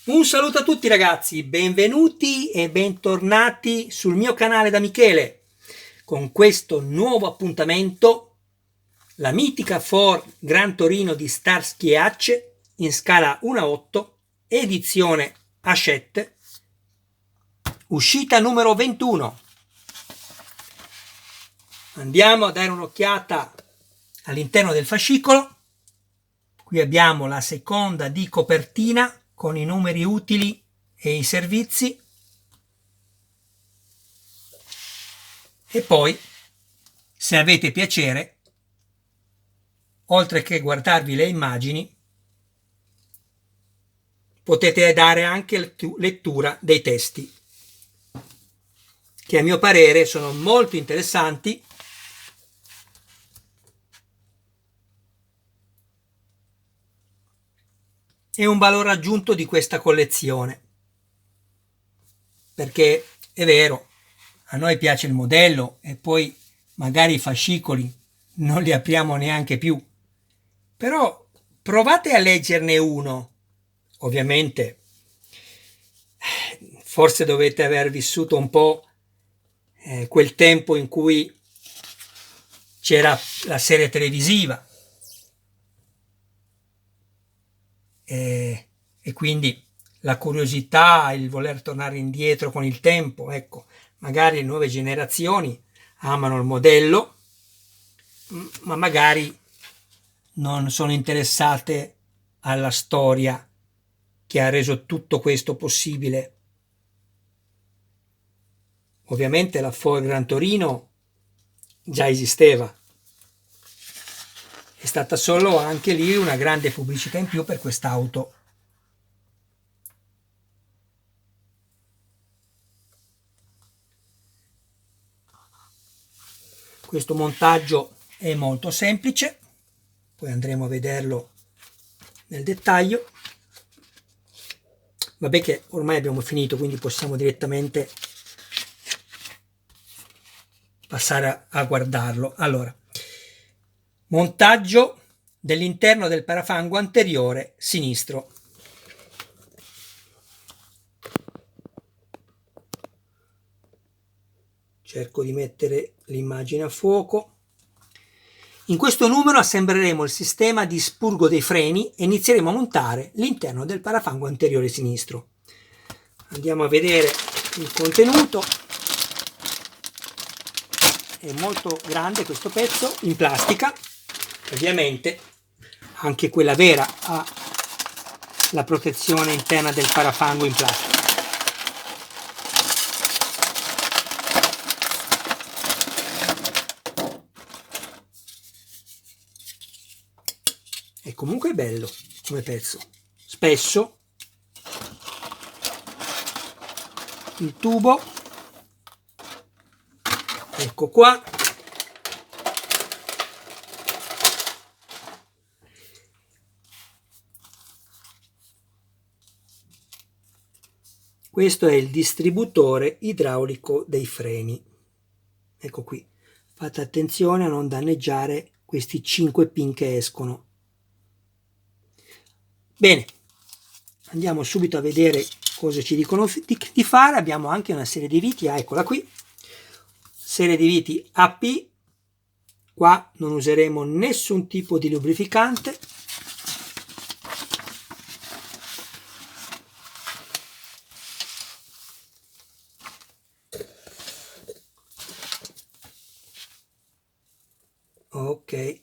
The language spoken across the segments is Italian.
Un saluto a tutti ragazzi, benvenuti e bentornati sul mio canale da Michele con questo nuovo appuntamento, la mitica Ford Gran Torino di Starsky e Hutch in scala 1/8, edizione Hachette, uscita numero 21. Andiamo a dare un'occhiata all'interno del fascicolo. Qui abbiamo la seconda di copertina con i numeri utili e i servizi, e poi, se avete piacere, oltre che guardarvi le immagini, potete dare anche lettura dei testi, che a mio parere sono molto interessanti e un valore aggiunto di questa collezione, perché è vero, a noi piace il modello e poi magari i fascicoli non li apriamo neanche più, però provate a leggerne uno. Ovviamente forse dovete aver vissuto un po' quel tempo in cui c'era la serie televisiva e quindi la curiosità, il voler tornare indietro con il tempo. Ecco, magari le nuove generazioni amano il modello, ma magari non sono interessate alla storia che ha reso tutto questo possibile. Ovviamente la Ford Gran Torino già esisteva, è stata solo anche lì una grande pubblicità in più per quest'auto. Questo montaggio è molto semplice, poi andremo a vederlo nel dettaglio. Vabbè che ormai abbiamo finito, quindi possiamo direttamente passare a guardarlo. Allora, montaggio dell'interno del parafango anteriore sinistro. Cerco di mettere l'immagine a fuoco. In questo numero assembreremo il sistema di spurgo dei freni e inizieremo a montare l'interno del parafango anteriore sinistro. Andiamo a vedere il contenuto. È molto grande questo pezzo, in plastica. Ovviamente anche quella vera ha la protezione interna del parafango in plastica. È comunque bello come pezzo. Spesso il tubo, ecco qua, questo è il distributore idraulico dei freni. Ecco qui, fate attenzione a non danneggiare questi 5 pin che escono. Bene, andiamo subito a vedere cosa ci dicono di fare. Abbiamo anche una serie di viti, eccola qui, serie di viti AP. Qua non useremo nessun tipo di lubrificante. Ok,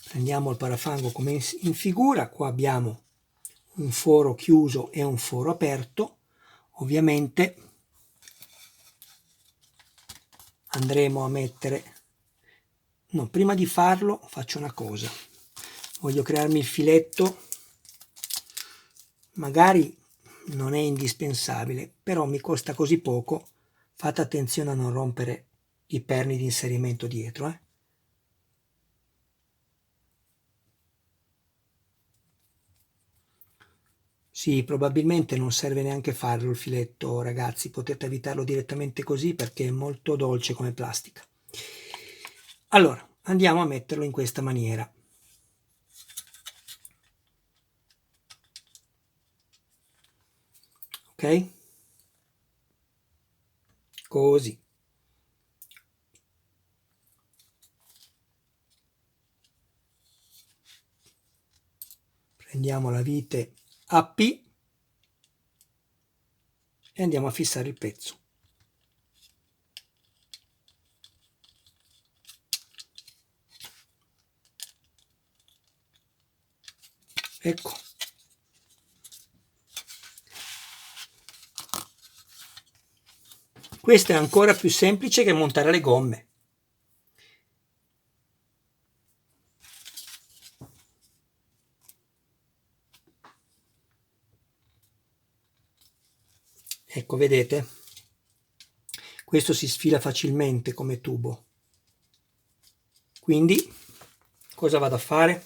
prendiamo il parafango come in figura. Qua abbiamo un foro chiuso e un foro aperto. Ovviamente andremo a mettere, no, prima di farlo faccio una cosa, voglio crearmi il filetto. Magari non è indispensabile, però mi costa così poco. Fate attenzione a non rompere i perni di inserimento dietro, Sì, probabilmente non serve neanche farlo il filetto, ragazzi, potete evitarlo direttamente così perché è molto dolce come plastica. Allora, andiamo a metterlo in questa maniera. ok? Così. Prendiamo la vite AP e andiamo a fissare il pezzo. Ecco. Questo è ancora più semplice che montare le gomme. Ecco, vedete? Questo si sfila facilmente come tubo. Quindi, cosa vado a fare?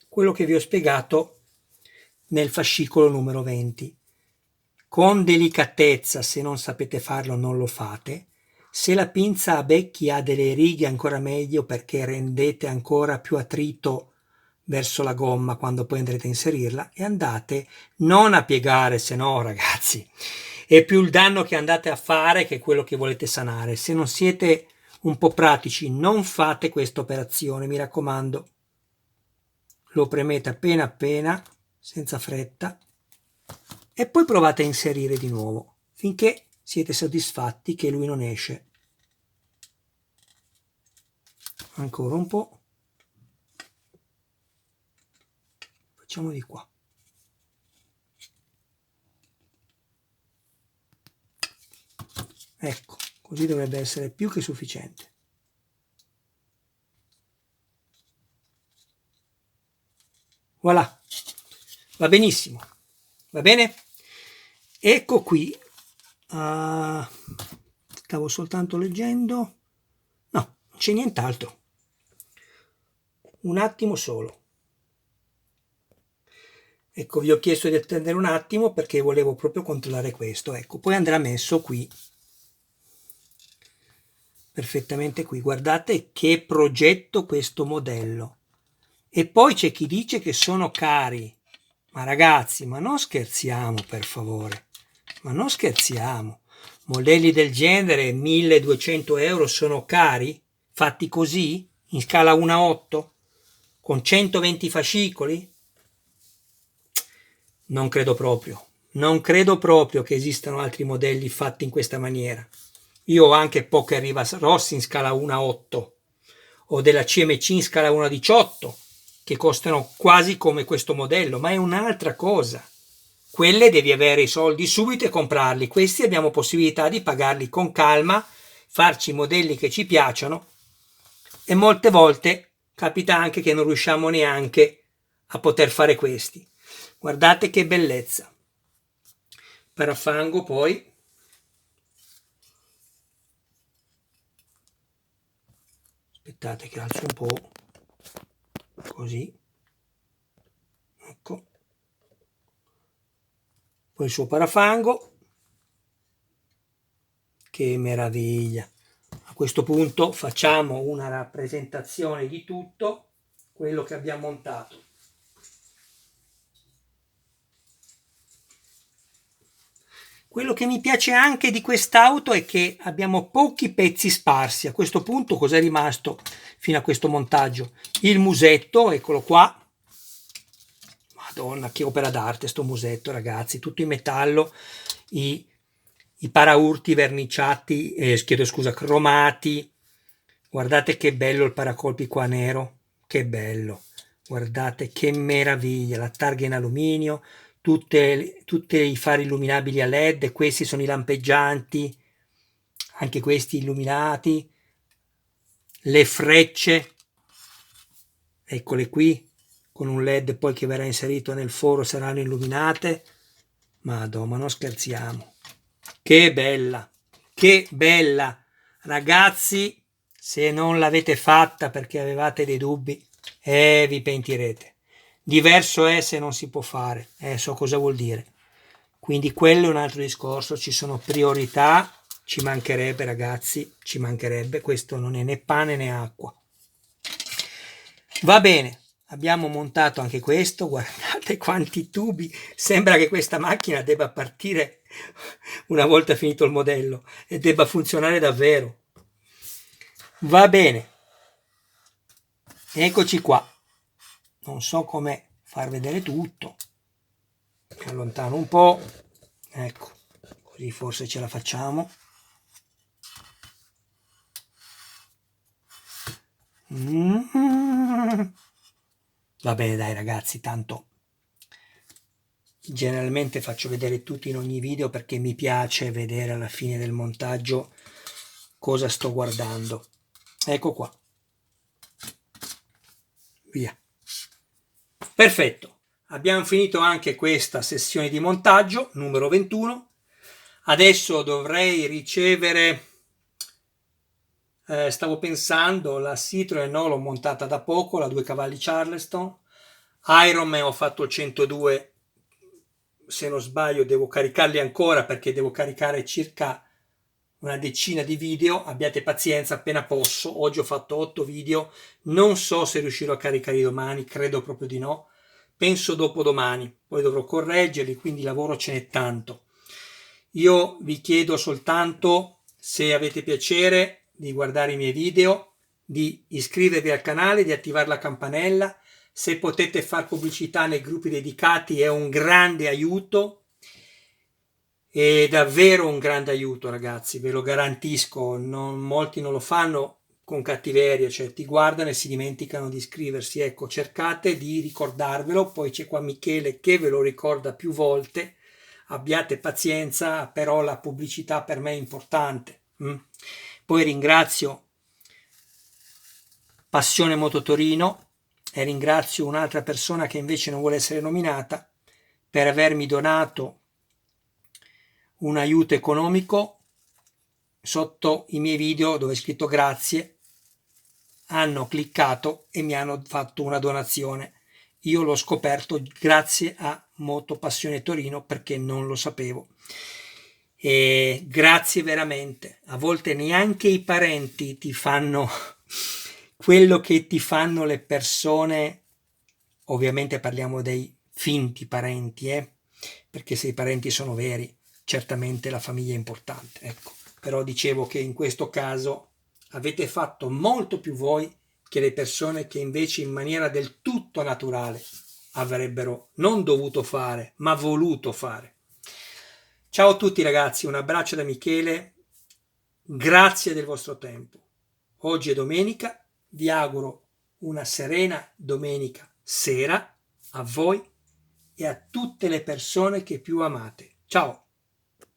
Quello che vi ho spiegato nel fascicolo numero 20. Con delicatezza, se non sapete farlo non lo fate. Se la pinza a becchi ha delle righe ancora meglio, perché rendete ancora più attrito verso la gomma quando poi andrete a inserirla, e andate non a piegare, se no ragazzi è più il danno che andate a fare che quello che volete sanare. Se non siete un po' pratici non fate questa operazione, mi raccomando. Lo premete appena appena, senza fretta, e poi provate a inserire di nuovo finché siete soddisfatti che lui non esce. Ancora un po', facciamo di qua. Ecco, così dovrebbe essere più che sufficiente. Voilà, va benissimo, va bene? Ecco qui, stavo soltanto leggendo, no, non c'è nient'altro, un attimo solo. Ecco, vi ho chiesto di attendere un attimo perché volevo proprio controllare questo. Ecco, poi andrà messo qui, perfettamente qui. Guardate che progetto questo modello. E poi c'è chi dice che sono cari. Ma ragazzi, ma non scherziamo, per favore. Ma non scherziamo. Modelli del genere, 1200 euro, sono cari? Fatti così? In scala 1:8? Con 120 fascicoli? Non credo proprio. Non credo proprio che esistano altri modelli fatti in questa maniera. Io ho anche Poker Rivas Rossi in scala 1:8 o della CMC in scala 1:18 che costano quasi come questo modello, ma è un'altra cosa. Quelle devi avere i soldi subito e comprarli. Questi abbiamo possibilità di pagarli con calma, farci i modelli che ci piacciono, e molte volte capita anche che non riusciamo neanche a poter fare questi. Guardate che bellezza. Parafango poi. Aspettate che alzo un po'. Così. Ecco. Poi il suo parafango. Che meraviglia. A questo punto facciamo una rappresentazione di tutto quello che abbiamo montato. Quello che mi piace anche di quest'auto è che abbiamo pochi pezzi sparsi. A questo punto cos'è rimasto fino a questo montaggio? Il musetto, eccolo qua. Madonna, che opera d'arte sto musetto, ragazzi, tutto in metallo, i paraurti verniciati, chiedo scusa, cromati. Guardate che bello il paracolpi qua nero, che bello. Guardate che meraviglia, la targa in alluminio, tutti i fari illuminabili a LED, questi sono i lampeggianti, anche questi illuminati, le frecce, eccole qui, con un LED poi che verrà inserito nel foro saranno illuminate. Madonna, ma non scherziamo. Che bella, ragazzi, se non l'avete fatta perché avevate dei dubbi, vi pentirete. Diverso è se non si può fare, so cosa vuol dire. Quindi quello è un altro discorso, ci sono priorità, ci mancherebbe ragazzi, ci mancherebbe, questo non è né pane né acqua. Va bene, abbiamo montato anche questo, guardate quanti tubi, sembra che questa macchina debba partire una volta finito il modello e debba funzionare davvero. Va bene, eccoci qua, non so come far vedere tutto, mi allontano un po', ecco, così forse ce la facciamo. Va bene dai ragazzi, tanto generalmente faccio vedere tutto in ogni video perché mi piace vedere alla fine del montaggio cosa sto guardando. Ecco qua, via. Perfetto, abbiamo finito anche questa sessione di montaggio numero 21. Adesso dovrei ricevere, stavo pensando, la Citroen no, l'ho montata da poco, la 2 cavalli Charleston. Ironman ho fatto il 102, se non sbaglio devo caricarli ancora perché devo caricare circa una decina di video, abbiate pazienza, appena posso. Oggi ho fatto 8 video, non so se riuscirò a caricarli domani, credo proprio di no, penso dopodomani, poi dovrò correggerli, quindi lavoro ce n'è tanto. Io vi chiedo soltanto, se avete piacere di guardare i miei video, di iscrivervi al canale, di attivare la campanella. Se potete fare pubblicità nei gruppi dedicati è un grande aiuto, è davvero un grande aiuto ragazzi, ve lo garantisco. Molti non lo fanno con cattiveria, cioè ti guardano e si dimenticano di iscriversi. Ecco, cercate di ricordarvelo, poi c'è qua Michele che ve lo ricorda più volte. Abbiate pazienza, però la pubblicità per me è importante. Poi ringrazio Passione Moto Torino e ringrazio un'altra persona che invece non vuole essere nominata per avermi donato un aiuto economico. Sotto i miei video dove è scritto grazie hanno cliccato e mi hanno fatto una donazione. Io l'ho scoperto grazie a Moto Passione Torino perché non lo sapevo. E grazie veramente. A volte neanche i parenti ti fanno quello che ti fanno le persone. Ovviamente parliamo dei finti parenti, perché se i parenti sono veri, certamente la famiglia è importante. Ecco. Però dicevo che in questo caso avete fatto molto più voi che le persone che invece in maniera del tutto naturale avrebbero non dovuto fare, ma voluto fare. Ciao a tutti ragazzi, un abbraccio da Michele, grazie del vostro tempo. Oggi è domenica, vi auguro una serena domenica sera a voi e a tutte le persone che più amate. Ciao!